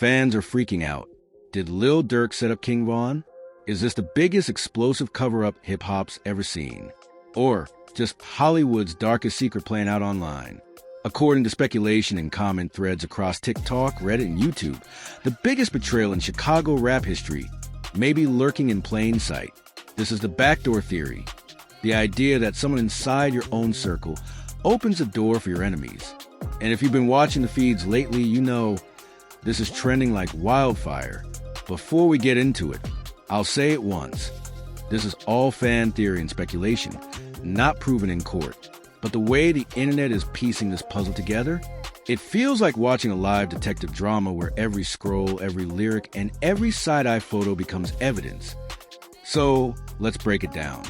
Fans are freaking out. Did Lil Durk set up King Von? Is this the biggest explosive cover-up hip-hop's ever seen? Or just Hollywood's darkest secret playing out online? According to speculation in comment threads across TikTok, Reddit, and YouTube, the biggest betrayal in Chicago rap history may be lurking in plain sight. This is the backdoor theory, the idea that someone inside your own circle opens the door for your enemies. And if you've been watching the feeds lately, you know this is trending like wildfire. Before we get into it, I'll say it once. This is all fan theory and speculation, not proven in court. But the way the internet is piecing this puzzle together, it feels like watching a live detective drama where every scroll, every lyric, and every side-eye photo becomes evidence. So let's break it down.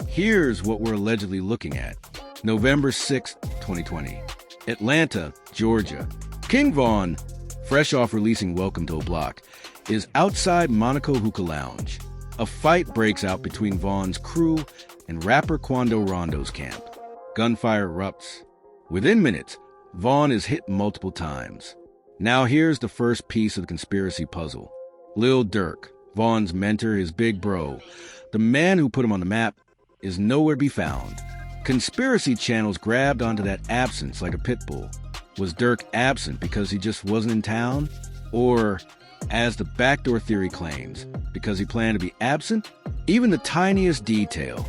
Here's what we're allegedly looking at. November 6, 2020. Atlanta, Georgia. King Von, fresh off releasing Welcome to a Block, is outside Monaco Hookah Lounge. A fight breaks out between Von's crew and rapper Quando Rondo's camp. Gunfire erupts. Within minutes, Von is hit multiple times. Now here's the first piece of the conspiracy puzzle. Lil Durk, Von's mentor, his big bro, the man who put him on the map, is nowhere to be found. Conspiracy channels grabbed onto that absence like a pit bull. Was Durk absent because he just wasn't in town? Or, as the backdoor theory claims, because he planned to be absent? Even the tiniest detail,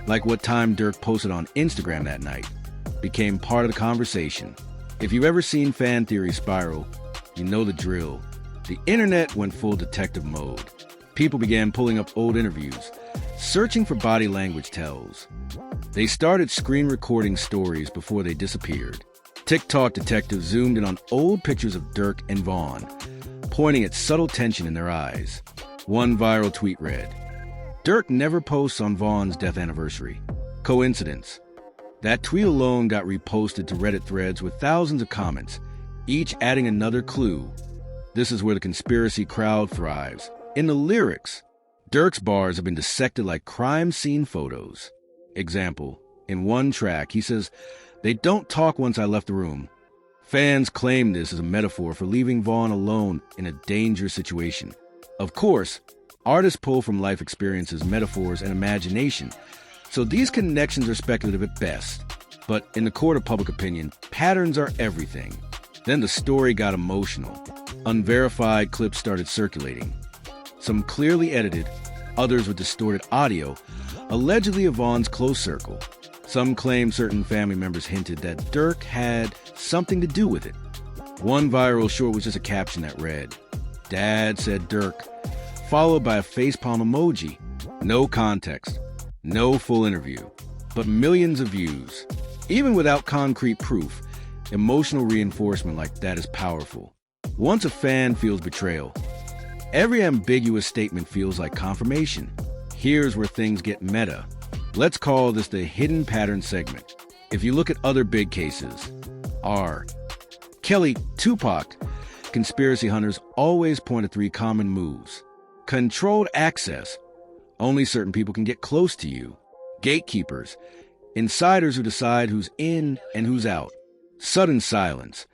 like what time Durk posted on Instagram that night, became part of the conversation. If you've ever seen fan theory spiral, you know the drill. The internet went full detective mode. People began pulling up old interviews, searching for body language tells. They started screen recording stories before they disappeared. TikTok detectives zoomed in on old pictures of Durk and Von, pointing at subtle tension in their eyes. One viral tweet read, "Durk never posts on Von's death anniversary. Coincidence?" That tweet alone got reposted to Reddit threads with thousands of comments, each adding another clue. This is where the conspiracy crowd thrives. In the lyrics, Durk's bars have been dissected like crime scene photos. Example, in one track, he says, "They don't talk once I left the room." Fans claim this as a metaphor for leaving Von alone in a dangerous situation. Of course, artists pull from life experiences, metaphors, and imagination, so these connections are speculative at best. But in the court of public opinion, patterns are everything. Then the story got emotional. Unverified clips started circulating. Some clearly edited, others with distorted audio, allegedly of Von's close circle. Some claim certain family members hinted that Durk had something to do with it. One viral short was just a caption that read, "Dad said Durk," followed by a facepalm emoji. No context, no full interview, but millions of views. Even without concrete proof, emotional reinforcement like that is powerful. Once a fan feels betrayal, every ambiguous statement feels like confirmation. Here's where things get meta. Let's call this the hidden pattern segment. If you look at other big cases, R. Kelly, Tupac, conspiracy hunters always point to three common moves. Controlled access. Only certain people can get close to you. Gatekeepers. Insiders who decide who's in and who's out. Sudden silence.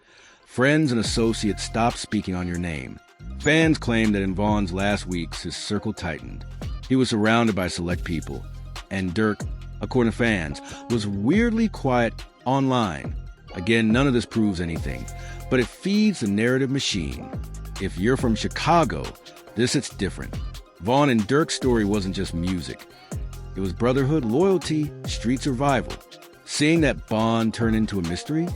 Friends and associates stop speaking on your name. Fans claim that in Von's last weeks, his circle tightened. He was surrounded by select people. And Durk, according to fans, was weirdly quiet online. Again, none of this proves anything, but it feeds the narrative machine. If you're from Chicago, this hits different. Von and Durk's story wasn't just music. It was brotherhood, loyalty, street survival. Seeing that bond turn into a mystery,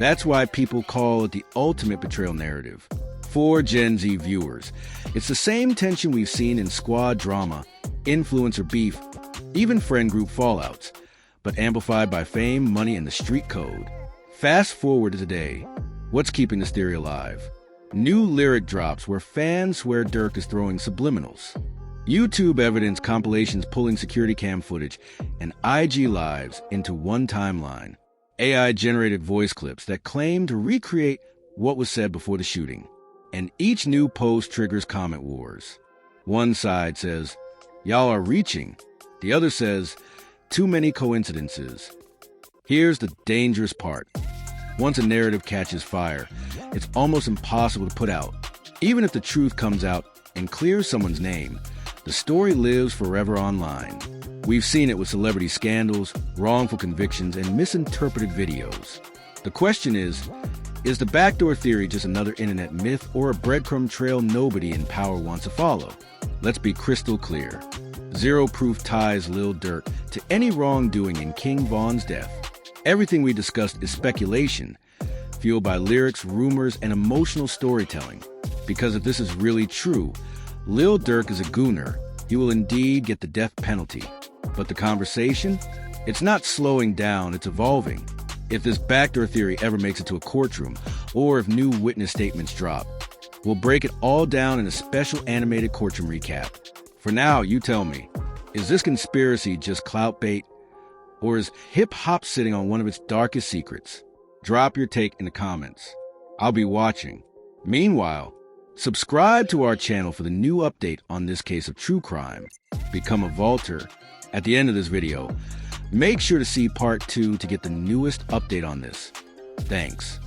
that's why people call it the ultimate betrayal narrative. For Gen Z viewers, it's the same tension we've seen in squad drama, influencer beef, even friend group fallouts, but amplified by fame, money, and the street code. Fast forward to today. What's keeping this theory alive? New lyric drops where fans swear Durk is throwing subliminals. YouTube evidence compilations pulling security cam footage and IG lives into one timeline. AI-generated voice clips that claim to recreate what was said before the shooting. And each new post triggers comment wars. One side says, "Y'all are reaching." The other says, "Too many coincidences." Here's the dangerous part. Once a narrative catches fire, it's almost impossible to put out. Even if the truth comes out and clears someone's name, the story lives forever online. We've seen it with celebrity scandals, wrongful convictions, and misinterpreted videos. The question is the backdoor theory just another internet myth or a breadcrumb trail nobody in power wants to follow? Let's be crystal clear. Zero proof ties Lil Durk to any wrongdoing in King Von's death. Everything we discussed is speculation, fueled by lyrics, rumors, and emotional storytelling. Because if this is really true, Lil Durk is a gooner. He will indeed get the death penalty. But the conversation? It's not slowing down, it's evolving. If this backdoor theory ever makes it to a courtroom, or if new witness statements drop, we'll break it all down in a special animated courtroom recap. For now, you tell me, is this conspiracy just clout bait? Or is hip-hop sitting on one of its darkest secrets? Drop your take in the comments. I'll be watching. Meanwhile, subscribe to our channel for the new update on this case of true crime. Become a vaulter. At the end of this video, make sure to see part 2 to get the newest update on this. Thanks.